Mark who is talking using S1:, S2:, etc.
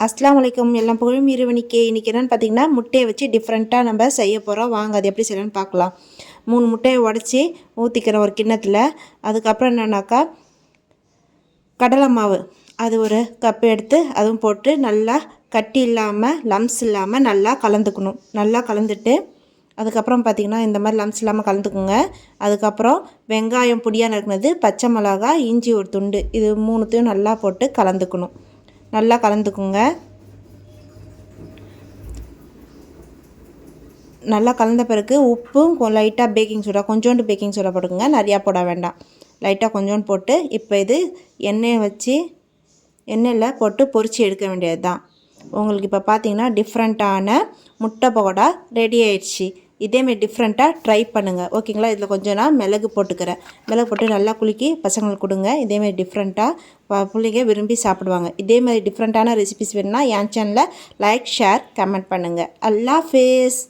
S1: அஸ்ஸலாமு அலைக்கும். எல்லாம் புகழும் இறைவனுக்கே. இன்றைக்கி என்னென்னு பார்த்தீங்கன்னா, முட்டையை வச்சு டிஃப்ரெண்ட்டாக நம்ம செய்ய போகிறோம். வாங்க அது எப்படி செய்யலாம்னு பார்க்கலாம். 3 முட்டையை உடச்சி ஊற்றிக்கிறேன் ஒரு கிண்ணத்தில். அதுக்கப்புறம் என்னென்னாக்கா கடலை மாவு அது ஒரு கப்பு எடுத்து அதுவும் போட்டு நல்லா கட்டி இல்லாமல் லம்ஸ் இல்லாமல் நல்லா கலந்துக்கணும். நல்லா கலந்துட்டு அதுக்கப்புறம் பார்த்திங்கன்னா இந்த மாதிரி லம்ஸ் இல்லாமல் கலந்துக்குங்க. அதுக்கப்புறம் வெங்காயம் பொடியாக நறுக்குனது, பச்சை மிளகாய், இஞ்சி ஒரு துண்டு, இது 3த்தையும் நல்லா போட்டு கலந்துக்கணும். நல்லா கலந்துக்குங்க. நல்லா கலந்த பிறகு உப்பும் லைட்டாக பேக்கிங் சோடா, கொஞ்சோண்டு பேக்கிங் சோடா போட்டுக்கோங்க, நிறையா போட வேண்டாம், லைட்டாக கொஞ்சோண்டு போட்டு இப்போ இது எண்ணெயில் போட்டு பொரித்து எடுக்க வேண்டியது தான். உங்களுக்கு இப்போ பார்த்தீங்கன்னா டிஃப்ரெண்ட்டான முட்டை பகோடா ரெடி ஆயிடுச்சு. இதேமாரி டிஃப்ரெண்ட்டாக ட்ரை பண்ணுங்கள், ஓகேங்களா. இதில் கொஞ்சம் நான் மிளகு போட்டுக்கிறேன். மிளகு போட்டு நல்லா குலுக்கி பசங்களுக்கு கொடுங்க. இதேமாரி டிஃப்ரெண்ட்டாக பிள்ளைங்க விரும்பி சாப்பிடுவாங்க. இதேமாதிரி டிஃப்ரெண்ட்டான ரெசிபிஸ் வேணும்னா என் சேனலில் லைக், ஷேர், கமெண்ட் பண்ணுங்கள். அல்லாஹ் ஹாஃபிஸ்.